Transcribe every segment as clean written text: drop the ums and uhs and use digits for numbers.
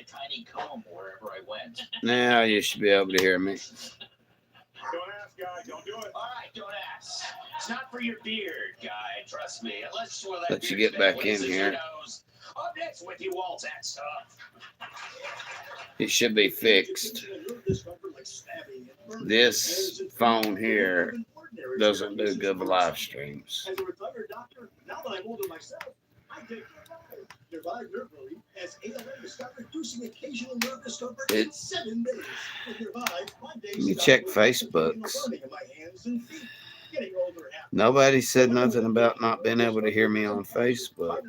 a tiny comb wherever I went. Now you should be able to hear me. Don't ask, guy. Don't do it. All right, don't ask. It's not for your beard, guy. Trust me. Unless you that Let you get back in here. Up next with you, all that stuff. It should be fixed. This phone here doesn't do good live streams. As a retired doctor, now that I'm older myself, I take Nervive nerve relief as ALM has started reducing occasional nerve discomfort in 7 days. With Nervive, 5 days. You check Facebooks. Nobody said nothing about not being able to hear me on Facebook.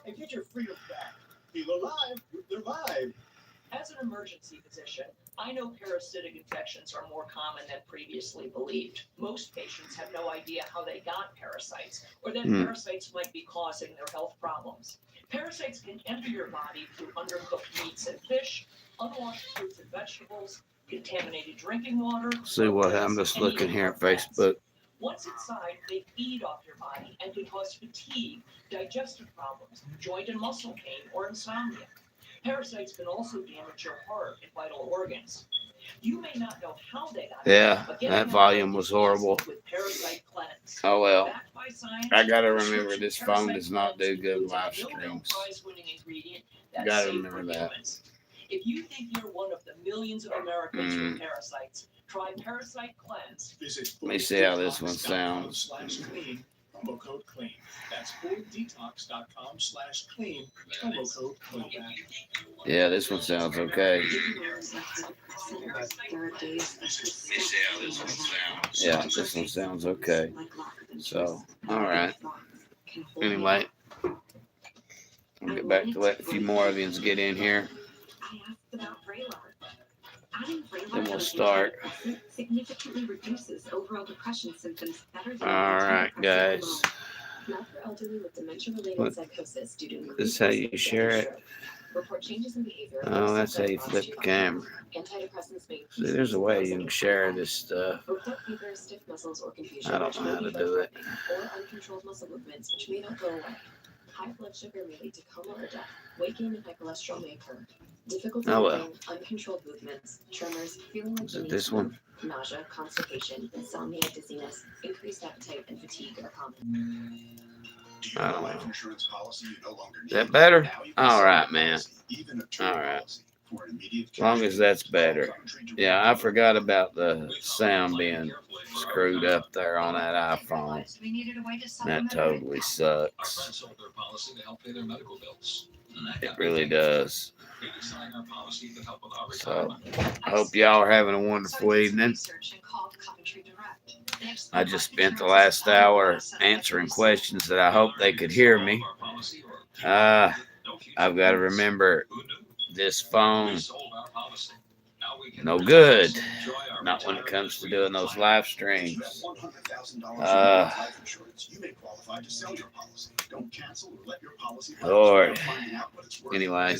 And get your freedom back. Feel alive with Nervive. As an emergency physician, I know parasitic infections are more common than previously believed. Most patients have no idea how they got parasites or that parasites might be causing their health problems. Parasites can enter your body through undercooked meats and fish, unwashed fruits and vegetables, contaminated drinking water. See what I'm just looking here at Facebook. Once inside, they feed off your body and can cause fatigue, digestive problems, joint and muscle pain, or insomnia. Parasites can also damage your heart and vital organs. You may not know how they got that volume was horrible. With Parasite Cleanse. Oh well. I gotta remember this phone does not do good live streams. Gotta remember that. If you think you're one of the millions of Americans with parasites, try Parasite Cleanse. Let me see how this one sounds. Promo code clean. That's fulldetox.com/clean. Promo code clean. Yeah, this one sounds okay. Yeah, this one sounds okay. So, all right. Anyway, I'll get back to let a few more of you get in here. Then we'll start. Significantly reduces overall depression symptoms better than all right, guys. Not for elderly with dementia-related psychosis due to this is how you share it. Report changes in behavior. Oh, that's how you flip the camera. Antidepressants may See, there's a way you can share this stuff. fever, stiff muscles, or confusion. I don't know how to do it. Or uncontrolled muscle movements, which may not go away. High blood sugar may lead to coma or death. Weight gain and high cholesterol may occur. Difficulty breathing, uncontrolled movements, tremors, feeling like is it this one? Nausea, constipation, insomnia, dizziness, increased appetite, and fatigue are common. I don't know. Is that better? All right, man. All right. As long as that's better. Yeah, I forgot about the sound being screwed up there on that iPhone. That totally sucks. It really does. So, I hope y'all are having a wonderful evening. I just spent the last hour answering questions that I hope they could hear me. I've got to remember this phone, no good. Not when it comes to doing those live streams. Lord. Anyway.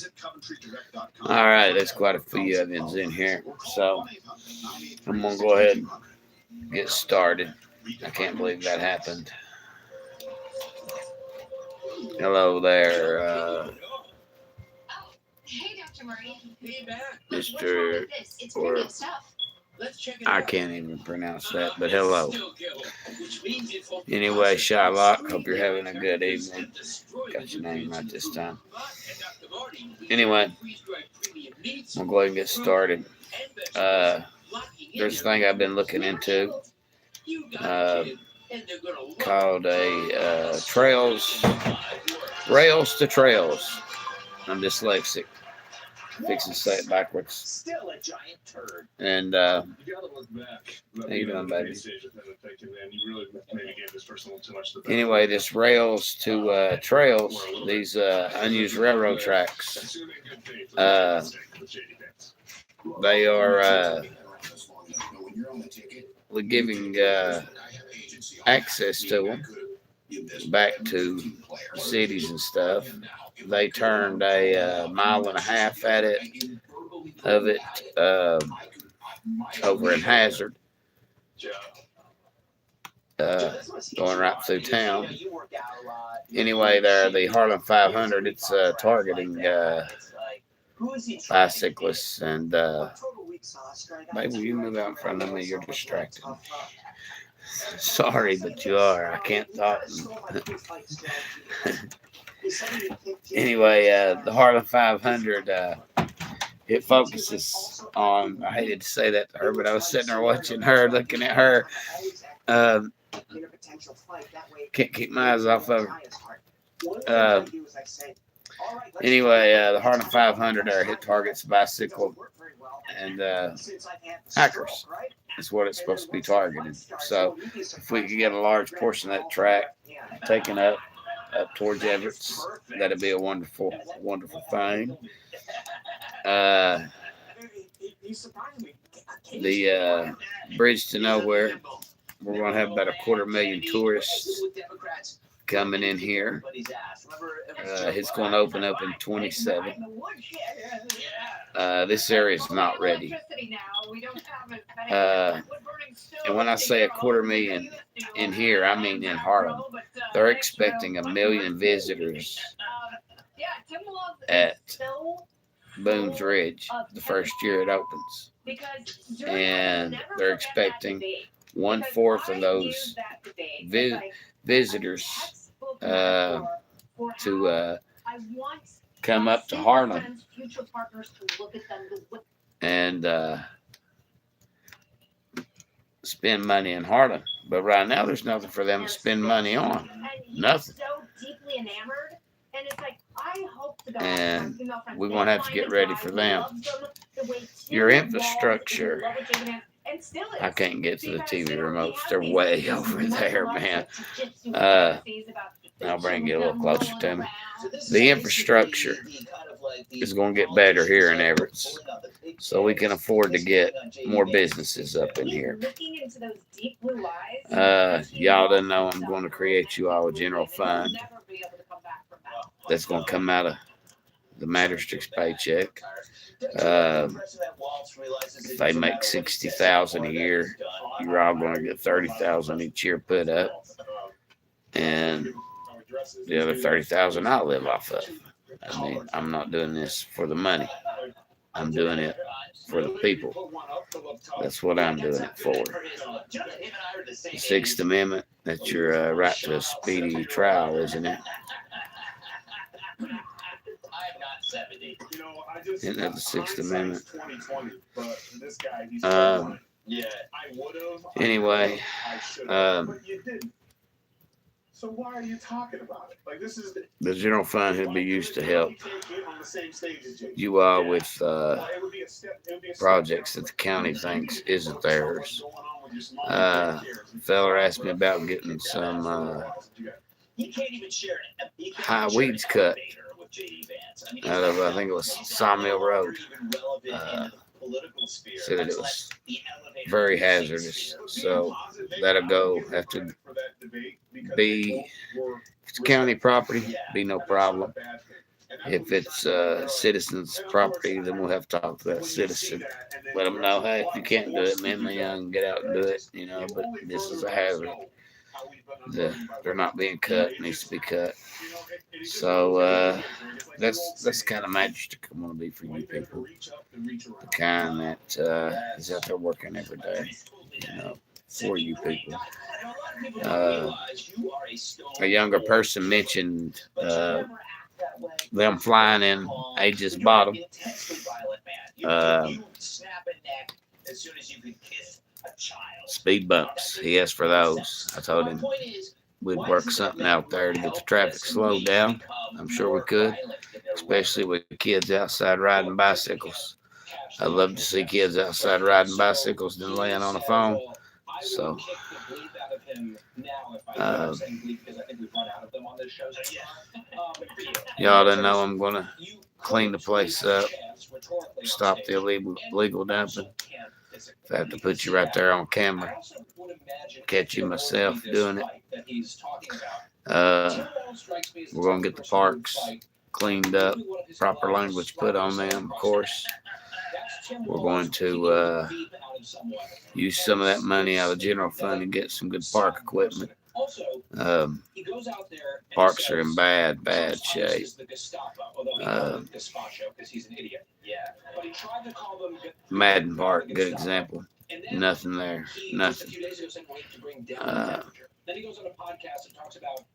All right, there's quite a few of you in here. So I'm going to go ahead and get started. I can't believe that happened. Hello there, Hey, Dr. Murray. Mr. Or I can't even pronounce that, but hello. Anyway, Shylock, hope you're having a good evening. Got your name right this time. Anyway, we'll go ahead and get started. There's a thing I've been looking into called a Rails to Trails. I'm dyslexic. Fixing to say it backwards. Still a giant turd. And You gotta look back. how you doing, baby? You really maybe gave this person too much to Anyway, this Rails to Trails, these unused railroad tracks, they are giving access to them back to cities and stuff. They turned a mile and a half of it over in Hazard, going right through town. Anyway, there the Harlan 500. It's targeting bicyclists, and baby, you move out in front of me. You're distracted. Sorry, but you are. I can't talk. Anyway, the Harlan 500, it focuses on, I hated to say that to her, but I was sitting there watching her, looking at her. Can't keep my eyes off of her. Anyway, the Harlan 500 hit targets bicycle and hikers. Is what it's supposed to be targeting. So if we could get a large portion of that track taken up towards Everett's, that'd be a wonderful, wonderful thing. The bridge to nowhere, we're going to have about 250,000 tourists coming in here. It's going to open up in 27. This area is not ready. And when I say 250,000 in here, I mean in Harlan. They're expecting 1 million visitors at Boone's Ridge the first year it opens. And they're expecting 1/4 of those visitors to come up to Harlan and spend money in Harlan. But right now, there's nothing for them to spend money on. Nothing. And we're going to have to get ready for them. Your infrastructure. I can't get to the TV remotes. They're way over there, man. I'll bring you a little closer to me. The infrastructure is going to get better here in Everett's, so we can afford to get more businesses up in here. Y'all didn't know I'm going to create you all a general fund that's going to come out of the Magistrate's paycheck. If they make $60,000 a year, you're all going to get $30,000 each year put up, and the other $30,000 I live off of. I mean, I'm not doing this for the money. I'm doing it for the people. That's what I'm doing it for. The Sixth Amendment, that's your right to a speedy trial, isn't it? Isn't that the Sixth Amendment? Anyway, so why are you talking about it? Like, this is the general fund would be used to help you all with projects that the county thinks isn't theirs. Fella asked me about getting some high weeds cut out of, I think it was Sawmill Road. Said that it was very hazardous, so that'll have to be, if it's county property, be no problem. If it's citizens' property, then we'll have to talk to that citizen. Let them know, hey, if you can't do it, man, young, get out and do it, but this is a hazard. They're not being cut, it needs to be cut. So that's kind of magic I want to be for you people. The kind that is out there working every day, for you people. A younger person mentioned them flying in Aegis Bottom. Speed bumps. He asked for those. I told him we'd work something out there to get the traffic slowed down. I'm sure we could, especially with kids outside riding bicycles. I love to see kids outside riding bicycles than laying on a phone. So, y'all don't know I'm going to clean the place up, stop the illegal dumping. If I have to put you right there on camera, catch you myself doing it. We're going to get the parks cleaned up, proper language put on them, of course. We're going to use some of that money out of the general fund and get some good park equipment. Parks are in bad shape. Madden Park, good example. Nothing there. Nothing.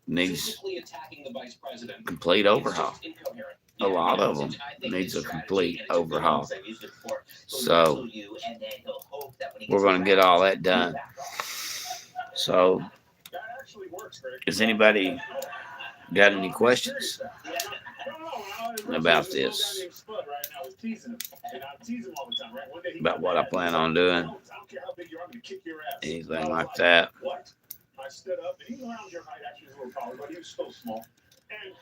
Needs complete overhaul. A lot of them needs a complete overhaul. So we're going to get all that done. So, does anybody got any questions about this? About what I plan on doing? Anything like that? I stood up, and he's around your height, actually, a little taller, but he was still small. And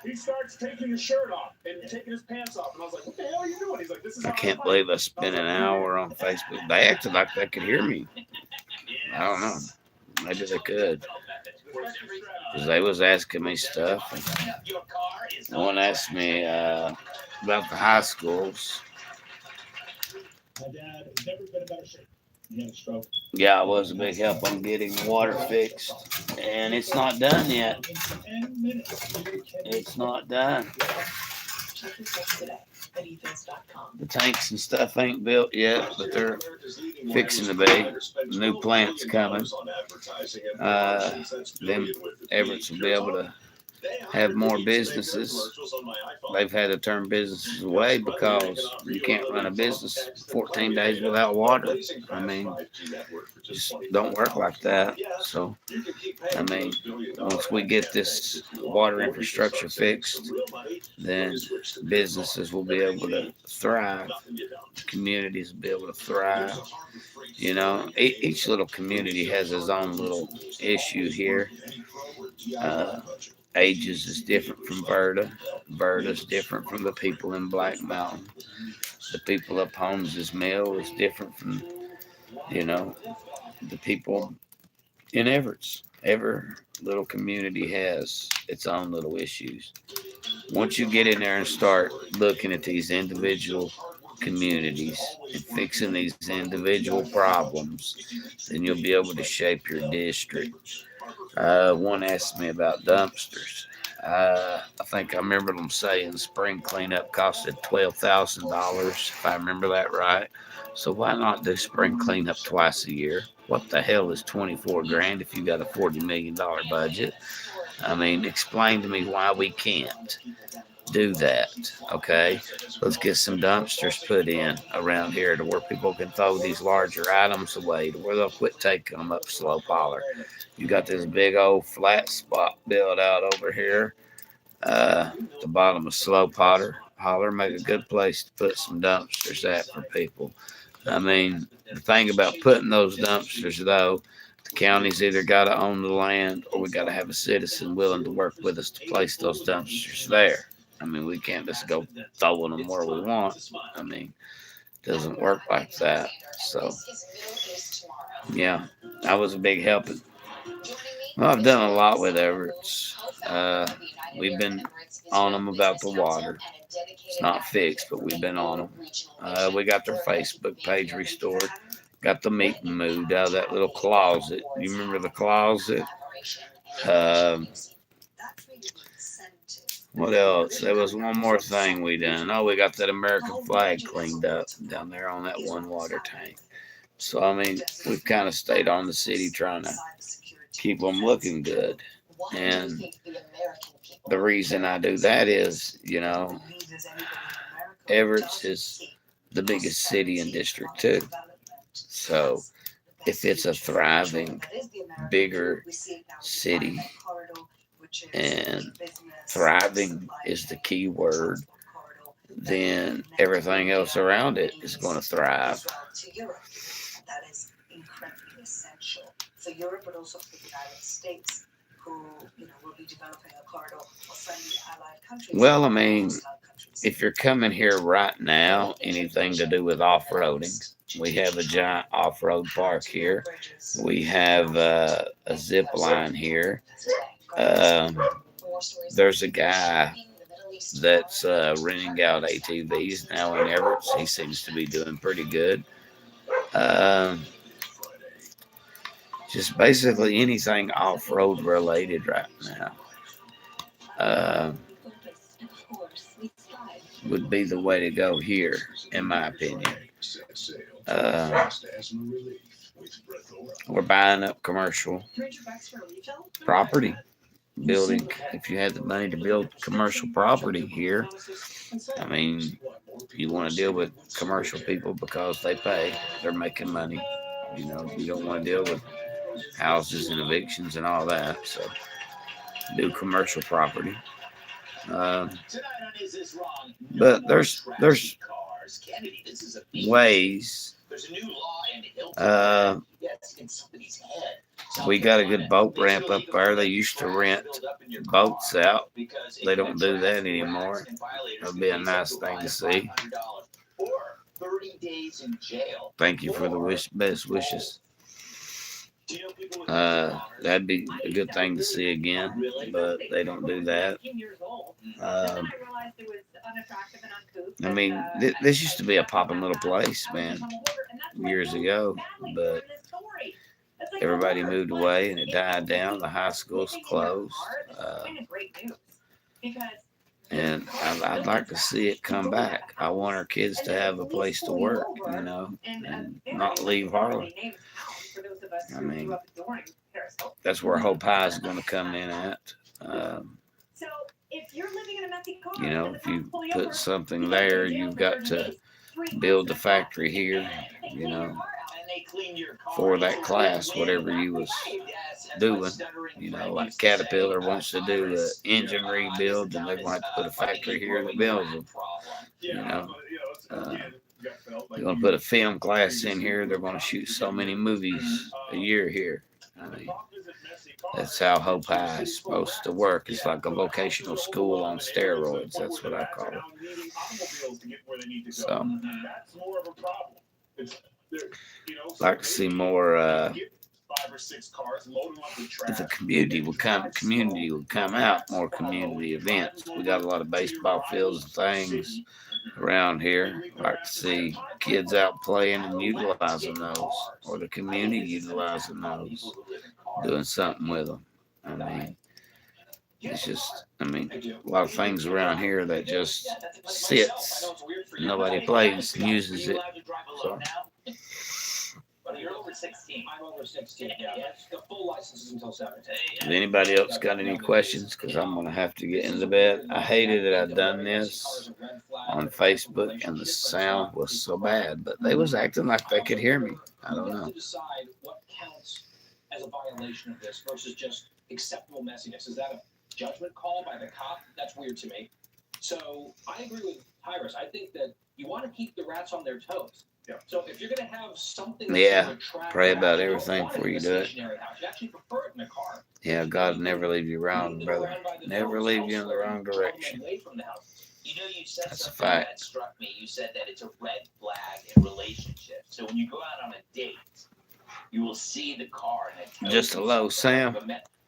he starts taking his shirt off and taking his pants off, and I was like, "What the hell are you doing?" He's like, "This is." I can't believe I spent an hour on Facebook. They acted like they could hear me. I don't know. Maybe they could. Because they was asking me stuff. One asked me about the high schools. My dad has never been in better shape. He had a stroke. Yeah, it was a big help on getting water fixed. And it's not done yet. It's not done. The tanks and stuff ain't built yet, but they're fixing to be. New plant's coming. Then Everett's will be able to have more businesses. They've had to turn businesses away because you can't run a business 14 days without water. I mean, just don't work like that. So, I mean, once we get this water infrastructure fixed, then businesses will be able to thrive. Communities will be able to thrive. You know, each little community has its own little issue here. Ages is different from Verda. Verda's different from the people in Black Mountain. The people up Holmes's Mill is different from, you know, the people in Everett's. Every little community has its own little issues. Once you get in there and start looking at these individual communities and fixing these individual problems, then you'll be able to shape your district. One asked me about dumpsters. I think I remember them saying spring cleanup costed $12,000, if I remember that right. So why not do spring cleanup twice a year? What the hell is 24 grand if you got a $40 million budget? I mean, explain to me why we can't do that, okay? Let's get some dumpsters put in around here to where people can throw these larger items away, to where they'll quit taking them up Slope Holler. You got this big old flat spot built out over here, the bottom of Slope Holler. Make a good place to put some dumpsters at for people. I mean, the thing about putting those dumpsters, though, the county's either got to own the land or we got to have a citizen willing to work with us to place those dumpsters there. I mean, we can't just go throwing them where we want. I mean, it doesn't work like that. So, yeah, I was a big help. Well, I've done a lot with Everett's. We've been on them about the water. It's not fixed, but we've been on them. We got their Facebook page restored. Got the meeting moved out of that little closet. You remember the closet? What else? There was one more thing we done. Oh, we got that American flag cleaned up down there on that one water tank. So, I mean, we've kind of stayed on the city trying to keep them looking good. And the reason I do that is, you know, Everett's is the biggest city in District 2. So, if it's a thriving, bigger city, and thriving is the key word, then everything else around it is going to thrive. That is incredibly essential for Europe, but also for the United States, who will be developing a corridor of friendly allied countries. Well, I mean, if you're coming here right now, anything to do with off-roading, we have a giant off-road park here. We have a zip line here. There's a guy that's renting out ATVs now in Everett's. He seems to be doing pretty good. Just basically anything off-road related right now. would be the way to go here, in my opinion. We're buying up commercial property, building. If you had the money to build commercial property here, I mean, you want to deal with commercial people because they pay, they're making money. You know, you don't want to deal with houses and evictions and all that. So, do commercial property. But there's ways. We got a good boat ramp up there. They used to rent boats out. They don't do that anymore. That'd be a nice thing to see. Thank you for the best wishes. That'd be a good thing to see again, but they don't do that. I mean, this used to be a poppin' little place, man, years ago, but everybody moved away and it died down. The high school's closed. And I'd like to see it come back. I want our kids to have a place to work, you know, and not leave Harlan. I mean, that's where Hope High is going to come in at. You know, if you put something there, you've got to build the factory here, you know, for that class, whatever you was doing. You know, like Caterpillar wants to do an engine rebuild, and they're going to have to put a factory here that builds them. You know, they're going to put a film class in here. They're going to shoot so many movies a year here. I mean, that's how Hope High is supposed to work. It's like a vocational school on steroids. That's what I call it. So, like to see more. If the community would come out, more community events. We got a lot of baseball fields and things around here. Like to see kids out playing and utilizing those, or the community utilizing those, doing something with them. I mean, it's just, I mean, a lot of things around here that just sits. Nobody plays and uses it. So. You're over 16. I'm over 16. Yeah, that's the full license is until 17. Has anybody else got any questions? Because I'm gonna have to get into bed. I hated that I'd done this on Facebook and the sound was so bad, but they was acting like they could hear me. I don't know. Decide what counts as a violation of this versus just acceptable messiness. Is that a judgment call by the cop? That's weird to me. So I agree with Tyrus. I think that you want to keep the rats on their toes. Yeah. So if you're going to have something, pray about everything before you do it. You actually prefer it in a car. Yeah, God will never leave you wrong, brother. Never leave you in the wrong direction. You know, you said That's something a fact. that struck me. You said that it's a red flag in relationships. So when you go out on a date, you will see the car. And Just a low Sam.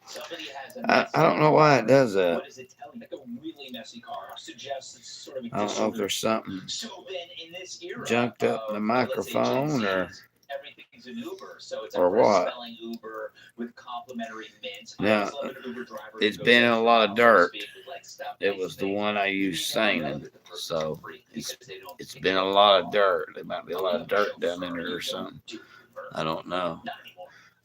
Somebody has I don't know why it does that. What does it tell you? Like a really messy car suggests it's sort of a I don't know if there's something So then in this era junked up in the microphone or everything's an Uber, so it's or what. spelling Uber with complimentary mint. Now, it's been in a lot of dirt. It was the one I used singing, so it's been a lot of dirt. There might be a lot of dirt down in there or something. I don't know.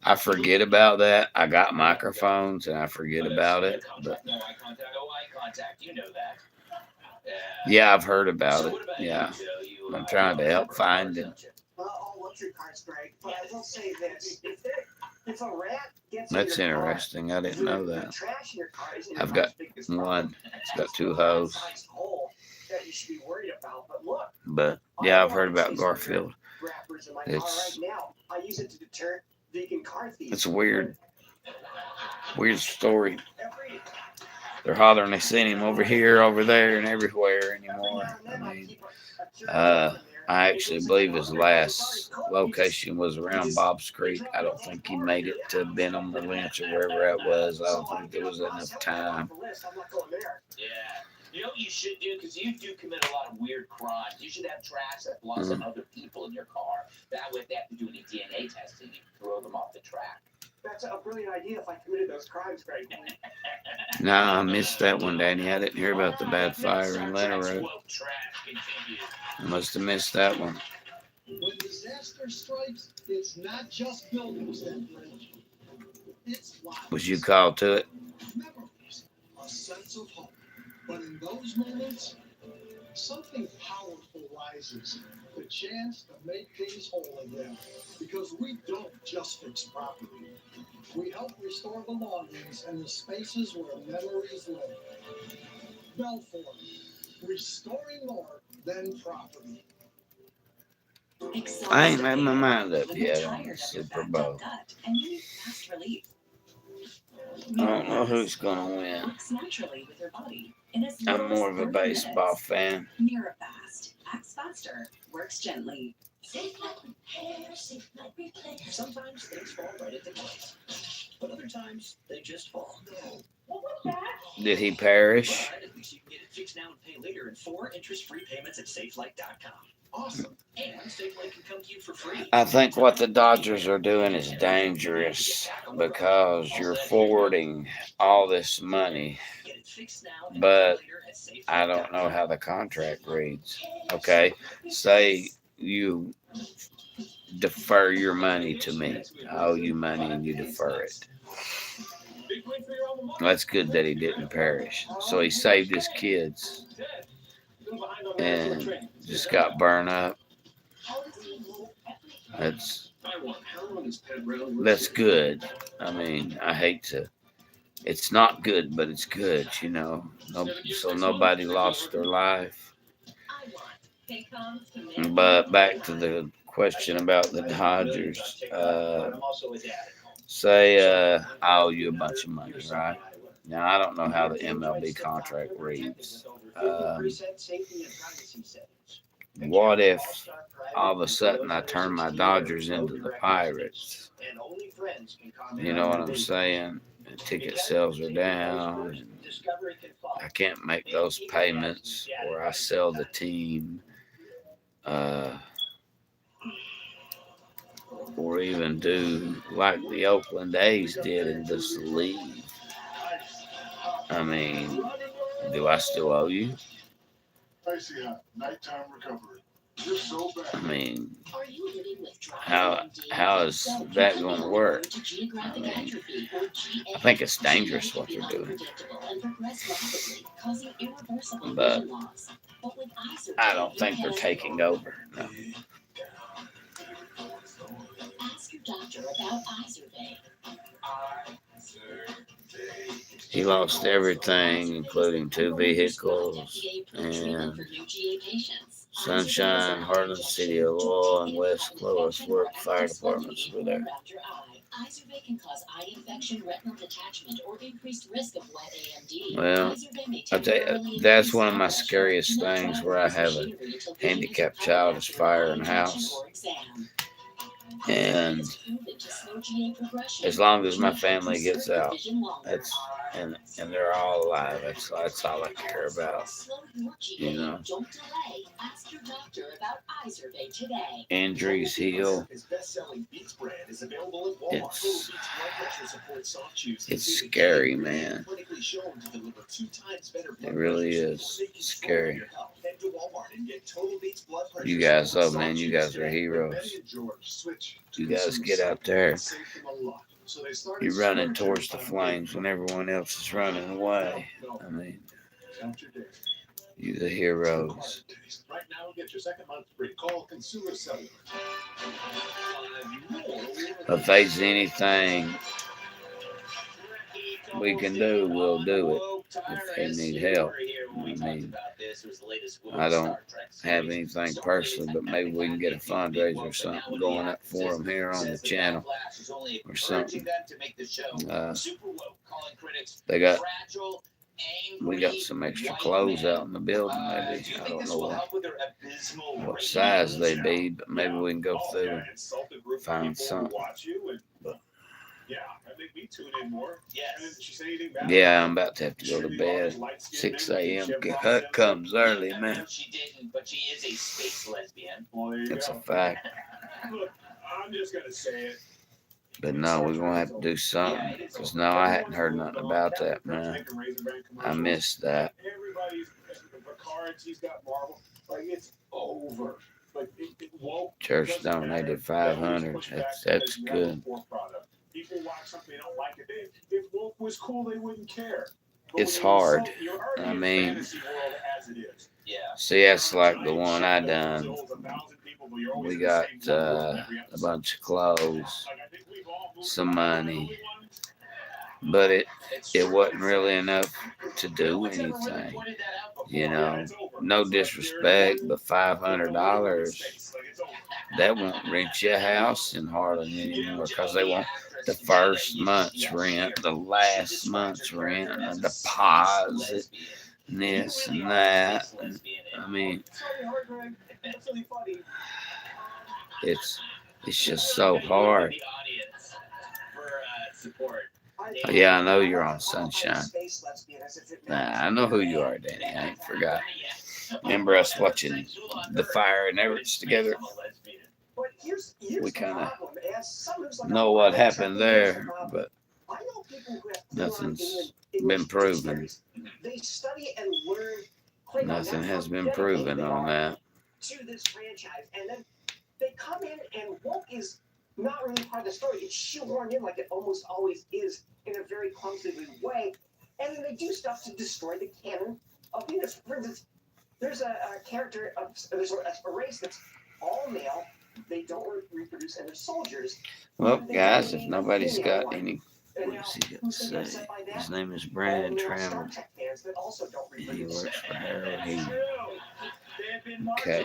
I forget about that. I got microphones and I forget about it. But no eye contact. You know that. Yeah, I've heard about it. Yeah, I'm trying to help find it. Electric cars, Greg, but I will say this: if a rat gets That's in your car, interesting. I didn't know that. trash in your car isn't I've your got car's biggest problem. one. It's got two hoses. That you should be worried about. But look, But yeah, I've heard about Garfield. wrappers in my It's- car right now. I use it to deter vegan car thieves. It's a weird story. They're hollering they seen him over here, over there, and everywhere anymore. I mean, I actually believe his last location was around Bob's Creek. I don't think he made it to Benham or Lynch or wherever it was. I don't think there was enough time. Yeah. You know what you should do? Because you do commit a lot of weird crimes. You should have tracks that belong to other people in your car. That way, if they have to do any DNA testing, you can throw them off the track. That's a brilliant idea if I committed those crimes, Greg. Nah, I missed that one, Danny. I didn't hear about the bad fire in Leonard Road. I must have missed that one. When disaster strikes, it's not just buildings that break. It's lives. Was you called to it? Memories, a sense of hope. But in those moments, something powerful rises. The chance to make things whole again. Because we don't just fix property. We help restore belongings and the spaces where memories live. Belfort, restoring more than property. I ain't made my mind up yet on the Super Bowl. And you need fast relief. I don't know who's gonna win. Works naturally with your body. In as I'm little more as of a 30 baseball minutes. fan. Neurofast acts faster, works gently. Sometimes things fall right into place, but other times they just fall. Did he perish? But at least you can get it fixed now and pay later in 4 interest-free payments at SafeLight.com. Awesome. And SafeLight can come to you for free. I think what the Dodgers are doing is dangerous because you're forwarding all this money, Get it fixed now and but pay later at SafeLight.com. I don't know how the contract reads. Okay, say you defer your money to me. I owe you money and you defer it. That's good that he didn't perish. So he saved his kids and just got burned up. That's good. I mean, I hate to. It's not good, but it's good, you know. No, so nobody lost their life. But back to the question about the Dodgers. Say I owe you a bunch of money, right? Now, I don't know how the MLB contract reads. What if all of a sudden I turn my Dodgers into the Pirates? You know what I'm saying? And ticket sales are down. And I can't make those payments, or I sell the team. Or even do like the Oakland A's did and just leave. I mean, do I still owe you? I mean, how is that going to work? I mean, I think it's dangerous what they're doing. But I don't think they're taking over. No. Ask your doctor about Izervay. He lost everything, including 2 vehicles, and Sunshine, Harlan City of Oil, and West Clovis Work fire departments were there. Izervay can cause eye infection, retinal detachment, or increased risk of wet AMD. Well, I tell you, that's one of my scariest things where I have a handicapped child is fire in the house. And as long as my family gets out, that's and they're all alive, that's all I care about. You know, injuries heal. It's scary, man. It really is scary. You guys, though, man, you guys are heroes. You guys get out there. You're running towards the flames when everyone else is running away. I mean, you're the heroes. Right now, get your second month free. Call Consumer Cellular. If there's anything we can do, we'll do it. If they need help. I mean, I don't have anything personally, but maybe we can get a fundraiser or something going up for them here on the channel or something. We got some extra clothes out in the building. Maybe I don't know what size they be, but maybe we can go through and find something. But, yeah, I'm about to have to go to bed. 6 a.m. Cut comes early, man. It's a fact. Look, I'm just gonna say it. But no, we're gonna have to do something. Cause no, I hadn't heard nothing about that, man. I missed that. Everybody's cards. He's got Marvel. Like it's over. Like it won't. Church donated 500. That's good. People watch something they don't like it. If woke was cool, they wouldn't care. But It's when you're hard. you're already I in mean, fantasy world as it is. Yeah. See, that's like the one I done. 1,000 people, but you're always We in the got same world every a episode. bunch of clothes, Like, I think we've all moved some on. money, but it wasn't really enough to do anything. You know, no disrespect, but $500 that won't rent your house in Harlan anymore because they want the first month's rent, the last month's rent, a deposit, and this and that. And, I mean, it's just so hard. Yeah, I know you're on Sunshine. Nah, I know who you are, Danny. I ain't forgot. Remember us watching The Fire and Everett's together? We kind of know what happened there, but nothing's been proven. Nothing has been proven on that. To this franchise, and then they come in, and woke is not really part of the story. It's shoehorned in like it almost always is in a very clumsy way, and then they do stuff to destroy the canon of Venus. For instance, there's a character of there's a race that's all male. They don't reproduce, and they're soldiers. Well, guys, if nobody's got any, what does he got to say? His name is Brandon Trammell. He works for Harold. Okay.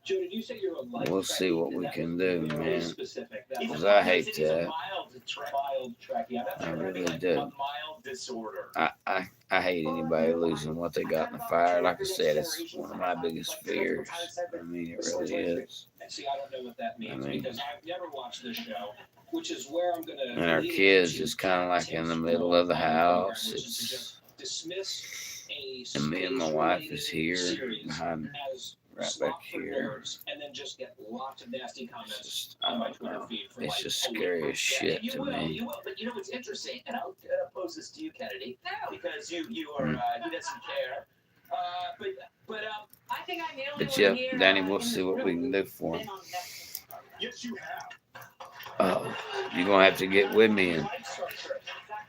Joe, did you say you're a We'll see what we can do, very man. specific? Because I hate that. Mild track. Yeah, that's I right. really do. A mild disorder. I hate anybody losing what they got in the fire. Like I said, it's one of my biggest fears. I mean, it really is. And see, I don't know what that means I mean, because I've never watched this show, which is where I'm gonna. And our kids is kind of like in the middle of the house. Which is to It's just dismiss a and me and my wife is here series behind, as right slop back for here. nerds, and then just get lots of nasty comments Just, I on my don't Twitter know. feed for It's like just a week. scary as shit you to will, me. you will, but you know what's interesting, and I'll pose this to you, Kennedy, because you are he doesn't care. But I think I'm the only But one yeah, here, Danny, in we'll the see what we room can do for him. been on Netflix. Yes, you have. You're gonna have to get with me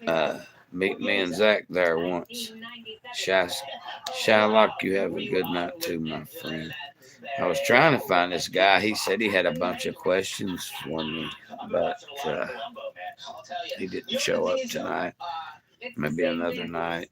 and meet me and Zach there once. Shylock, you have a good night too, my friend. I was trying to find this guy. He said he had a bunch of questions for me, but he didn't show up tonight. Maybe another night.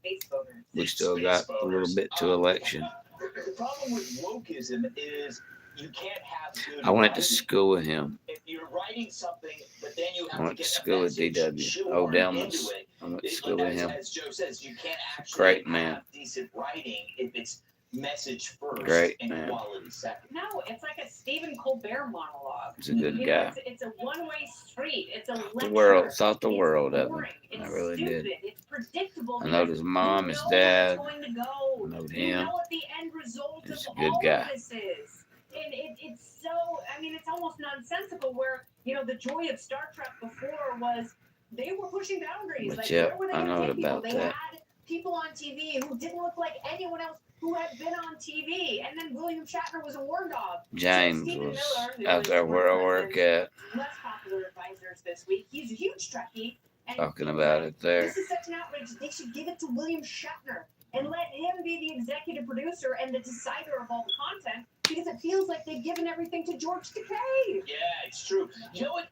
We still got a little bit to election. the problem with wokeism is you can't have good I went to writing. school with him. If you're writing something, but then you I have went to to get school the with message DW. shoehorned Delmas. into it. I went to school with him. As Joe says, you can't actually Great man. have decent writing if it's message first Great and man. quality second. No, it's like a Stephen Colbert monologue. He's a good You know, guy. it's a one-way street. It's a lecture. Thought the It's world of him. boring. I It's really stupid. did. It's predictable. I know because his mom, his you know dad. what's going to go. I know You him. know what the end result He's of a good all guy. of this is. And it's so, I mean, it's almost nonsensical where, you know, the joy of Star Trek before was they were pushing boundaries. But Like, yeah, where were they I gonna know take people? about They that. had people on TV who didn't look like anyone else who had been on TV. And then William Shatner was a war dog. James Stephen was Miller, who out is there one where of I work at, less popular advisors this week. He's a huge Trekkie. And talking about it there. this is such an outrage. They should give it to William Shatner and let him be the executive producer and the decider of all the content because it feels like they've given everything to George Takei. Yeah, it's true. You know what?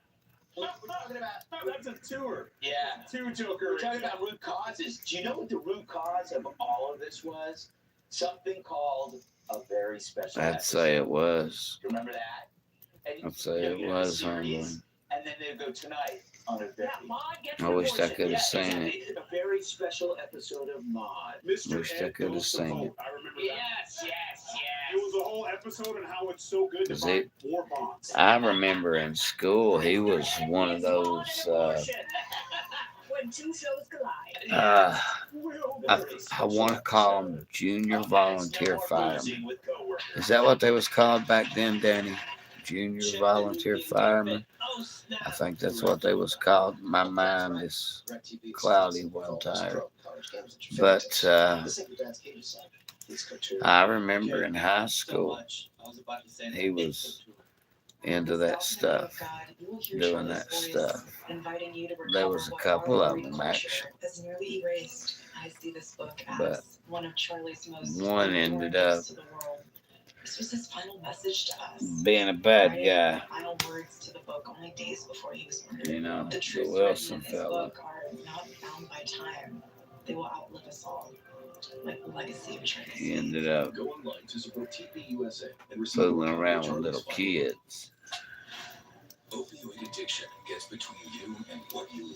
We're talking about. That's a tour. Yeah. Two Joker. We're talking about root causes. Do you know what the root cause of all of this was? Something called a very special I'd say it was. You remember that? And I'd say it you know, was the series, humbling. And then they go tonight on a very. Yeah, Maud gets I wish I divorced. could have seen it. exactly. A very special episode of Maude. Mr. Wish I Ed could have goes to seen vote. it. I remember Yes, yes, that. It was a whole episode on how it's so good to Is buy it- war bonds. I remember in school he was one of those. When two shows collide. I want to call them junior volunteer firemen. Is that what they was called back then, Danny? junior volunteer firemen. I think that's what they was called. My mind is cloudy one time. But I remember in high school, he was into that stuff, doing that stuff. There was a couple of them actually, but one ended up being a bad guy. You know, the Wilson fellow. He ended up fooling around with little kids.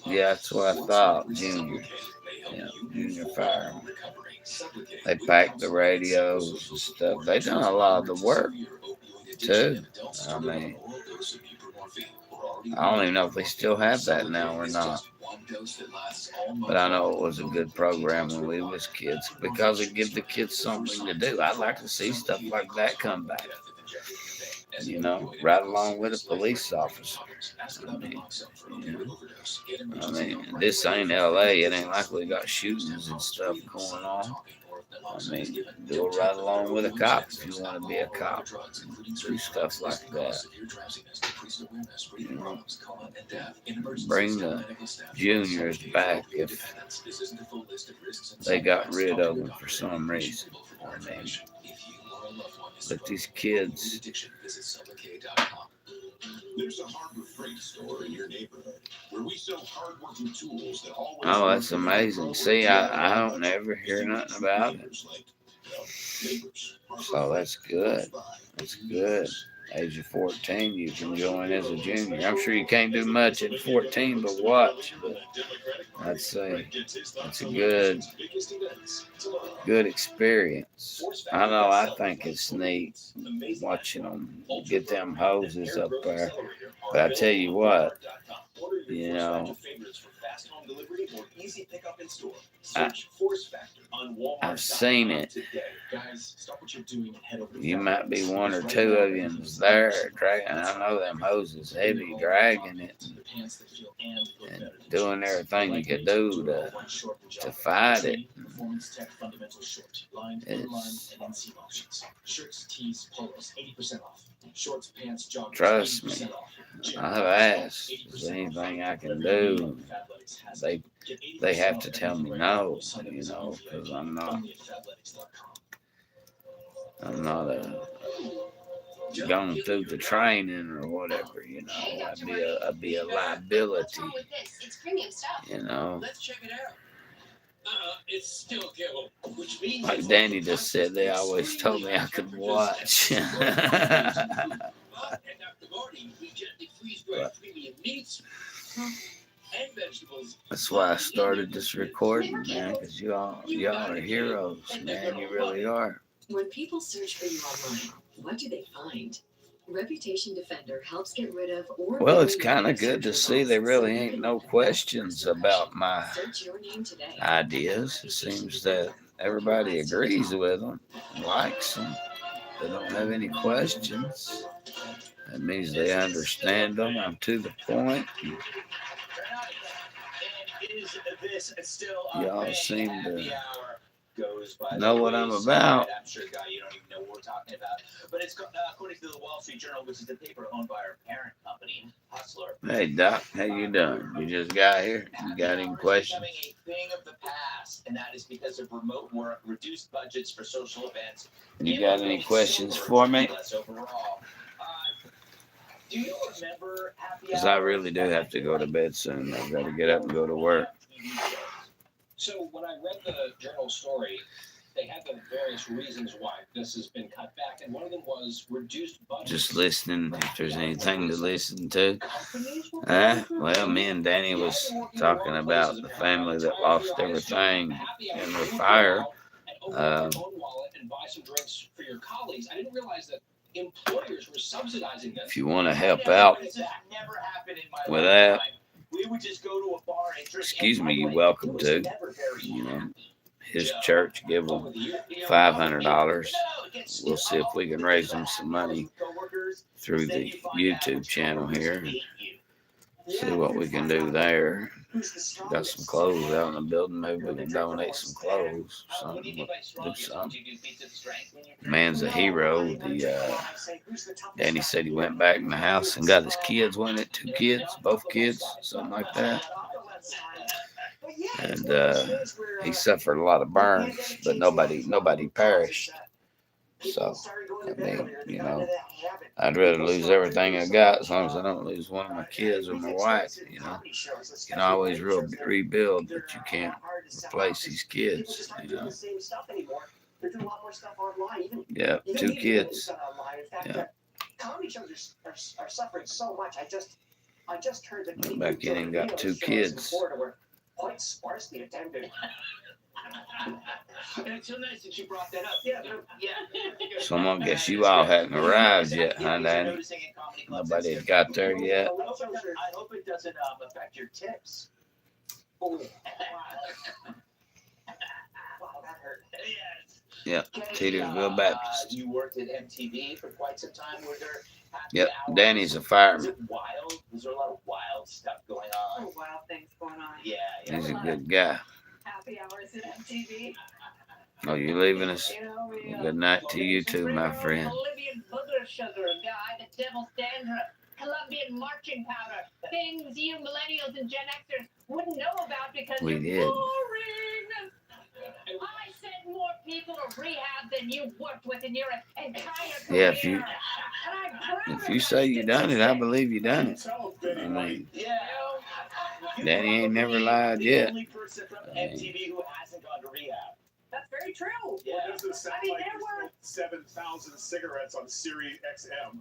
Yeah, that's what I thought. Junior. Yeah, junior fireman. They packed the radios and stuff. They done a lot of the work too. I mean, I don't even know if they still have that now or not. But I know it was a good program when we was kids because it gives the kids something to do. I'd like to see stuff like that come back. You know, right along with a police officer. I mean, this ain't LA. It ain't like we got shootings and stuff going on. I mean, do it right along with a cop if you want to be a cop. Do stuff like that. You know, bring the juniors back if they got rid of them for some reason. I mean, but these kids. There's a Harbor Freight store in your neighborhood where we sell hardworking tools that always. Oh, that's amazing. See, I don't never hear nothing about it. So that's good. That's good. Age of 14, you can join as a junior. I'm sure you can't do much at 14 but watch. But I'd say it's a good experience. I know, I think it's neat watching them get them hoses up there. But I tell you what, you know, I've seen it. You might be one or two of you there dragging. I know them hoses heavy, dragging it and doing everything you could do to fight it. Trust me, I've asked, is there anything I can do? They have to tell me no, you know, because I'm not going through the training or whatever, you know. I'd be a liability, you know. Like Danny just said, they always told me I could watch. That's why I started this recording, man, because y'all are heroes, man. You really are. When people search for you online, what do they find? Reputation Defender helps get rid of or... Well, it's kind of good to see there really ain't no questions about my ideas. It seems that everybody agrees with them, likes them. They don't have any questions. That means they understand them. I'm to the point. Y'all seem to know what I'm about. I'm sure, guy, you don't even know what we're talking about. But it's according to the Wall Street Journal, which is the paper owned by our parent company, Hustler. Hey, Doc, how you doing? You just got here. You got any questions? Becoming a thing of the past, and that is because of remote work, reduced budgets for social events. You got any questions for me? Do you remember happy hour? Because I really do have to go to bed soon. I've got to get up and go to work. So when I read the journal story, they had the various reasons why this has been cut back, and one of them was reduced budget. Just listening, if there's anything to listen to. Well, me and Danny was talking about the family that lost everything in the fire. If you want to help out with that, excuse me, you're welcome to. You know, his church give them $500. We'll see if we can raise them some money through the YouTube channel here and see what we can do there. Got some clothes out in the building. Maybe we can donate some clothes. Something. Do something. Man's a hero. Danny said he went back in the house and got his kids, wasn't it? 2 kids, both kids, something like that. And he suffered a lot of burns, but nobody perished. So, I mean, you know, I'd rather lose everything I got as long as I don't lose one of my kids or my wife, you know. You can always rebuild, but you can't replace these kids, you know. Yeah, 2 kids. Yeah. Comedy shows are suffering so much. I just heard that Went back in and got 2 kids. Were quite sparsely attended. And it's so nice that you brought that up. Yeah. Someone guess you all hadn't arrived yet, huh, Danny? Nobody had got there yet. I hope it doesn't affect your tips. Oh, wow, that hurt. Yeah, Teetersville Baptist. You worked at MTV for quite some time. Were there happy Yep, hours? Danny's a Was fireman. it wild? Was there a lot of wild stuff going on? Wild things going on. Yeah. He's a good guy. Happy hours at MTV. Oh, you leaving us? You know, Good night to you too, my friend. Bolivian booger sugar guy, the devil's dandruff, Colombian marching powder, things you millennials and Gen Xers wouldn't know about because We you're did. boring. I sent more people to rehab than you've worked with in your entire career. Yeah, if you- And I'm proud If of you my say you done it, I statistics. believe you done it. I mean, Yeah. Danny ain't never lied the yet. only person from I mean- MTV who hasn't gone to rehab. That's very true. Yeah. Well, doesn't sound I mean, like there you were- smoked 7,000 cigarettes on Siri XM.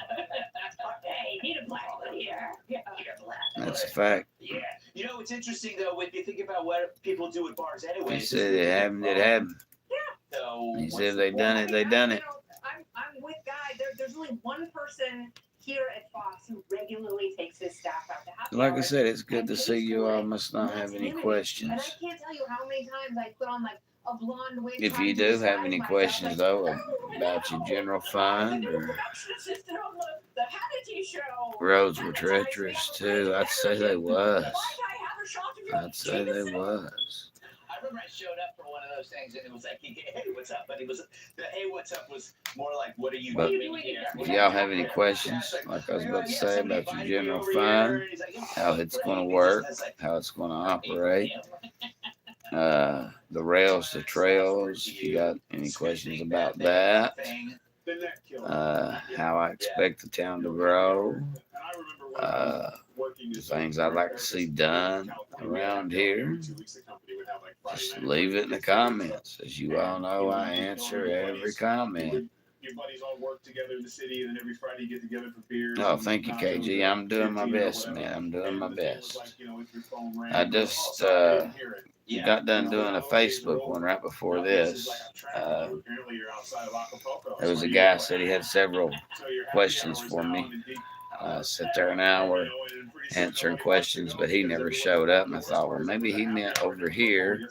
Hey, need a black one here. Yeah, need a black one. That's a fact. Yeah. You know, it's interesting though when you think about what people do at bars anyway. He said it happened, it happened. So He what's said the they done point? it, they done it. I'm with Guy. There's only one person here at Fox who regularly takes his staff out to happy Like I hours. said, it's good to see you all must not have any And I questions. can't tell you how many times I put on like a blonde wig. If trying you to do have disguise any myself, questions like, though "Oh, about your general fund or production assistant on the Hannity show. roads were treacherous too, I'd say they was. Why did I have a shot of you? I'd say they was. I remember I showed up for one of those things and it was like, hey, what's up? But it was the hey, what's up was more like, what are you But doing here? if y'all have any questions, like I was about to say, about your general fund, how it's gonna work, how it's gonna operate, the rails to trails, if you got any questions about that, The net killer. how I expect the town to grow, And I remember working as things I'd like to see done around here. 2 weeks the company would have like Friday Just night leave it in the comments. As you all know, I answer every comment. Your buddies all work together in the city, and then every Friday you get together for beers. Oh, and thank you, nachos KG. I'm doing my 15 or best, whatever. man. I'm doing my And the thing was best. like, you know, if your phone rang, I you just, were all sorry, I didn't hear it. Got done doing a Facebook one right before this. Apparently you're outside of Acapulco. There was So a you guy were said he like, had several so your happy questions hours for now me. and deep, Sit there an hour you know, and pretty soon answering nobody questions, wants to but he go never because showed up. And I everyone's thought, well, working maybe he for meant happy over hours. here.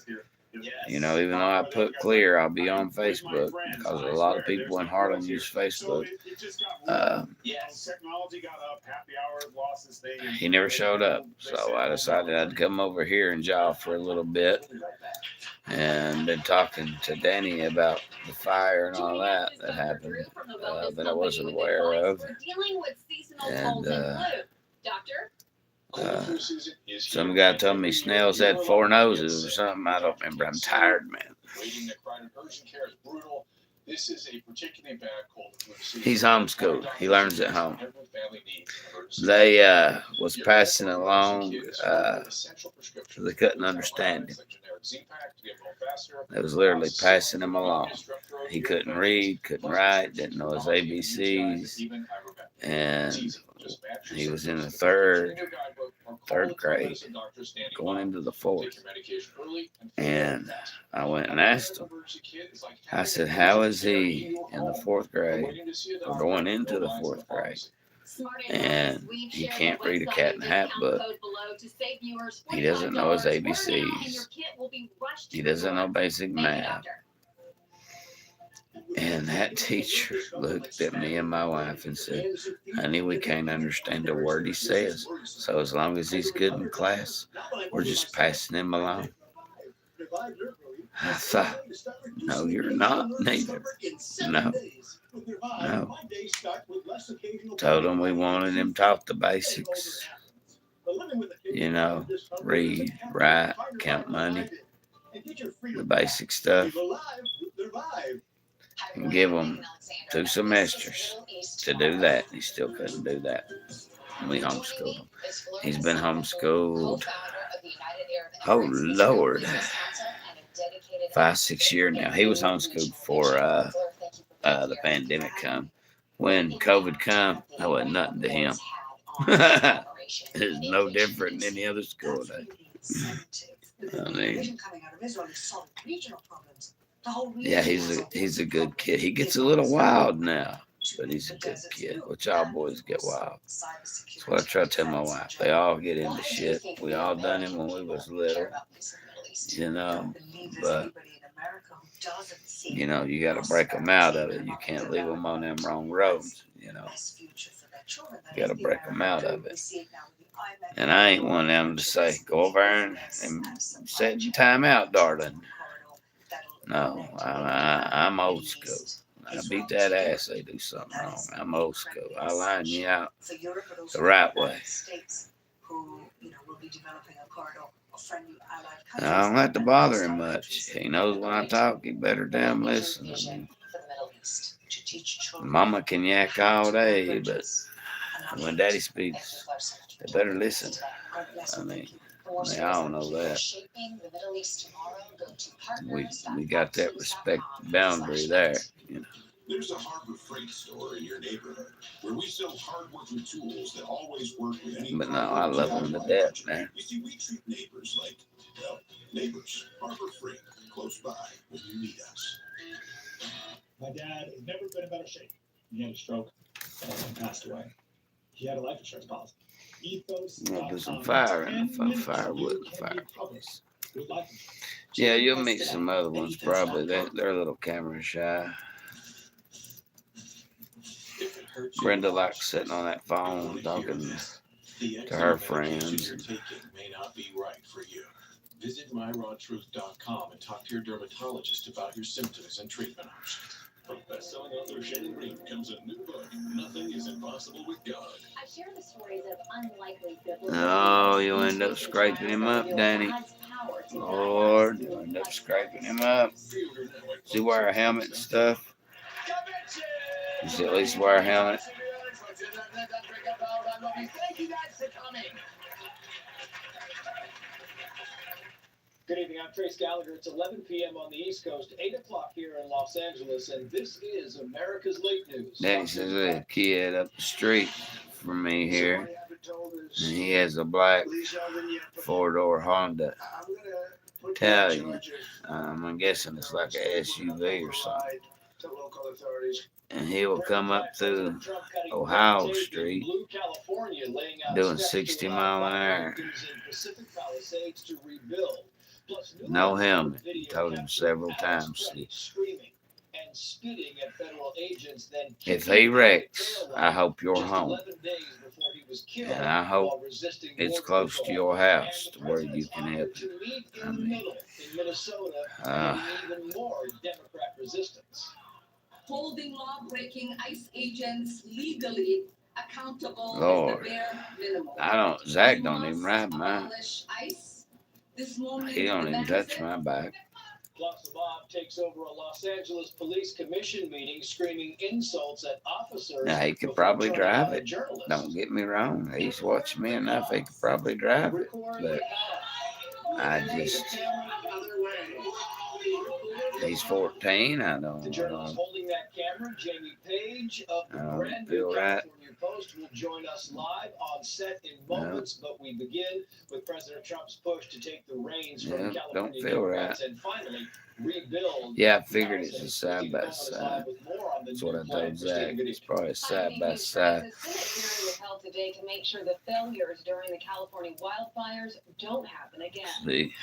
You know, even though I put clear, I'll be on Facebook because a lot of people in Harlan use Facebook. Technology got up, happy hour lost this thing. He never showed up, so I decided I'd come over here and jaw for a little bit, and been talking to Danny about the fire and all that happened that I wasn't aware of. We're dealing with seasonal And, colds and flu. Doctor? Some guy told me snails had 4 noses or something. I don't remember. I'm tired, man. Waiting to cry to urgent care is brutal. This is a particularly bad cold and flu season. He's homeschooled. He learns at home. Every family needs emergency They was passing along. They couldn't understand him. They was literally passing him along. He couldn't read, couldn't write, didn't know his ABCs, and he was in the third grade, going into the 4th. And I went and asked him. I said, "How is he in the 4th grade or going into the 4th grade?" And he can't read a cat in a hat book. He doesn't know his ABCs. He doesn't know basic math. And that teacher looked at me and my wife and said, "Honey, we can't understand a word he says. So as long as he's good in class, we're just passing him along." I thought, no, you're not, neither. No. No. Told him we wanted him taught the basics. You know, read, write, count money, the basic stuff. And give him 2 semesters to do that. He still couldn't do that. We homeschooled him. He's been homeschooled, oh Lord, 5, 6 years now. He was homeschooled before the pandemic come. When COVID come, that wasn't nothing to him. It's no different than any other school day. I mean, yeah, he's a good kid. He gets a little wild now, but he's a good kid. Which all boys get wild. That's what I try to tell my wife. They all get into shit. We all done it when we was little, you know. But you know, you got to break them out of it. You can't leave them on them wrong roads. You know, you got to break them out of it. And I ain't one of them to say, go over and set your time out, darling. No, I'm old school. I beat that ass. They do something wrong. I'm old school. I line you out the right way. I don't have to bother him much. He knows when I talk, he better damn listen. I mean, Mama can yak all day, but when Daddy speaks, they better listen. I mean, they all know that. We got that respect boundary there, you know. There's a Harbor Freight store in your neighborhood where we sell hard-working tools that always work with any. But no, I love them to death, man. You see, we treat neighbors like, well, neighbors. Harbor Freight, close by when you need us. My dad has never been in better shape. He had a stroke and passed away. He had a life insurance policy. We'll do some fire in the firewood in the fireplace. Yeah, you'll meet some other ones probably. They're a little camera shy. Brenda likes sitting on that phone talking to her friends. May not be right for you. Visit myrawtruth.com and talk to your dermatologist about your symptoms and treatment options. From best-selling author Shannon Green comes a new book, Nothing is Impossible with God. I share the stories of unlikely biblical. Oh, you'll end up scraping him up, Danny. Lord, you'll end up scraping him up. Does he wear a helmet and stuff? Does he at least wear a helmet? Good evening, I'm Trace Gallagher. It's 11 p.m. on the East Coast, 8 o'clock here in Los Angeles, and this is America's Late News. Danny says there's a kid up the street from me here, and he has a black 4-door Honda Italian. I'm guessing it's like an SUV or something. And he will come up through Ohio Street doing 60 miles an hour. No helmet. He told him several times. If he wrecks, I hope you're home. And I hope it's close to your house to where you can help him. I mean, holding law-breaking ICE agents legally accountable Lord, is the bare minimum. Zach don't even ride mine. ICE, this moment He don't even touch my back. Plus, Bob takes over a Los Angeles Police Commission meeting screaming insults at officers. Now, he could probably drive it. Don't get me wrong. He's watched me enough. He could probably drive it. But he's 14. I don't holding that camera, Jamie Page of the brand new California Post, will join us live on set in moments. But we begin with President Trump's push to take the reins from California Democrats and finally rebuild. Yeah, I figured it's a side by side. That's what I told Zach. It's probably a side by side. The Senate hearing was held today to make sure the failures during the California wildfires don't happen again. See,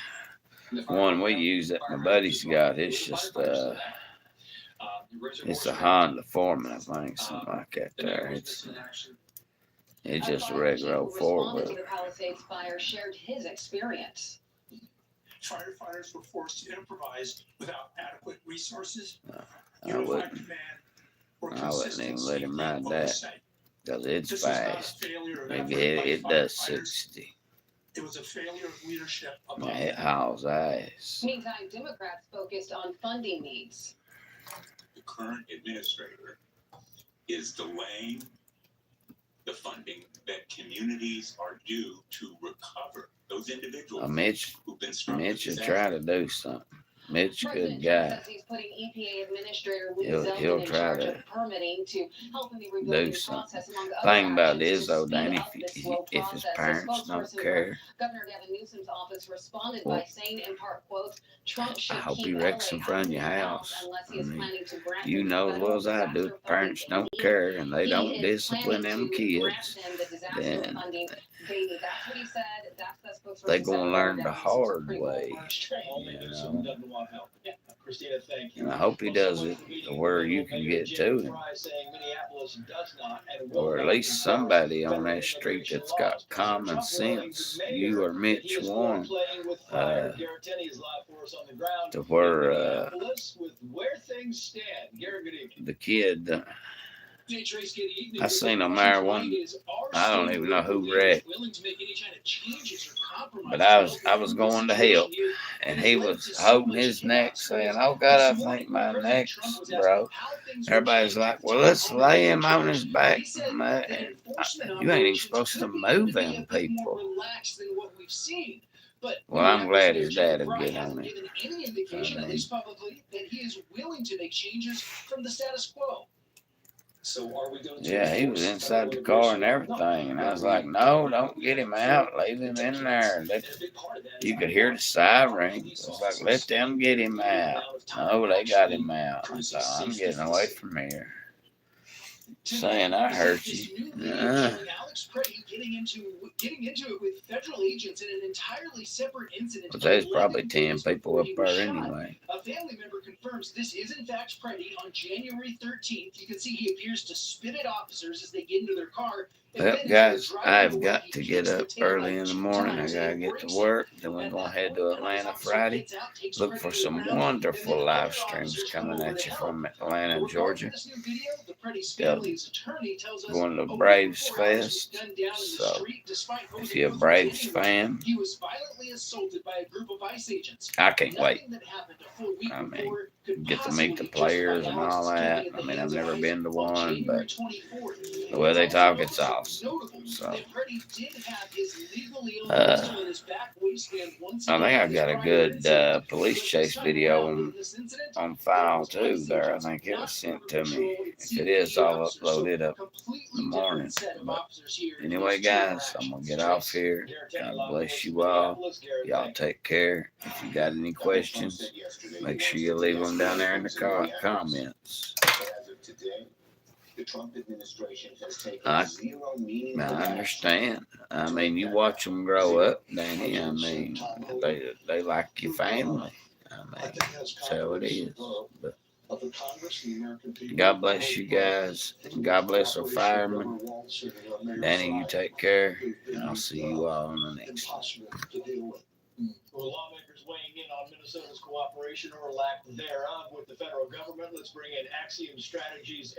one we use that my buddy's got, it's just It's a Honda Foreman, I think, something like that there. It's just a regular old four-wheeler. The Palisades fire shared his experience. Firefighters were forced to improvise without adequate resources. I wouldn't even let him ride that, because it's fast. Maybe it does 60. It was a failure of leadership. Yeah, it hauls ass. Meantime, Democrats focused on funding needs. The current administrator is delaying the funding that communities are due to recover those individuals who've been struck with Mitch will disaster. try to do something. Mitch, good President guy. Trump says he's putting EPA Administrator Lee He'll Zeldin in try charge to of permitting to help in the do rebuilding something. process, among other Thing about actions this to though, speed Danny, up this slow if his process. A parents don't spokesperson for care, Governor Gavin Newsom's office responded well, by saying, in part, quote, Trump should I hope keep he wrecks LA in front of out your house. unless I he is mean, planning to grant you them know as federal well as I do, disaster if parents funding don't care and they He don't is discipline planning them to kids, grant them the disaster then funding they that's what he said. That's the spokesperson they said. gonna learn the Gavin Newsom's hard pretty way, harsh. you know. Doesn't want help. Yeah, Christina, thank you. And I hope he does it to where you can get to him, or at least somebody on that street that's got common sense. You or Mitch one, to where the kid. I seen him there one. I don't even know who wrecked, but I was going to help, and he was holding his neck, saying, "Oh God, I think my neck's broke." Everybody's like, "Well, let's lay him on his back." Man, you ain't even supposed to move them people. Well, I'm glad his dad will get on it. So are we going to Yeah, he was inside the car and everything, and I was like, "No, don't get him out. Leave him in there." You could hear the siren. It was like, "Let them get him out." No, they got him out. I thought, I'm getting away from here. Saying I hurt you. But there's probably 10 people up there anyway. A family member confirms this is in fact Freddie on January 13th. You can see he appears to spit at officers as they get into their car. Well, guys, I've got to get up early in the morning. I gotta get to work. Then we're gonna head to Atlanta Friday. Look for some wonderful live streams coming at you from Atlanta, Georgia. Going to Braves Fest. So if you're a Braves fan, I can't wait. I mean, get to meet the players and all that. I mean, I've never been to one, but the way they talk, it's awesome. So, I think I've got a good police chase video on file too there. I think it was sent to me. If it is, I'll upload it up in the morning. But anyway, guys, I'm going to get off here. God bless you all. Y'all take care. If you got any questions, make sure you leave them down there in the comments. The Trump administration has taken I understand. I mean, you watch them grow up, Danny. I mean, they like your family. I mean, that's how it is. But God bless you guys. God bless our firemen. Danny, you take care, and I'll see you all on the next one. Lawmakers weighing in on Minnesota's cooperation or lack thereof with the federal government. Let's bring in Axiom Strategies.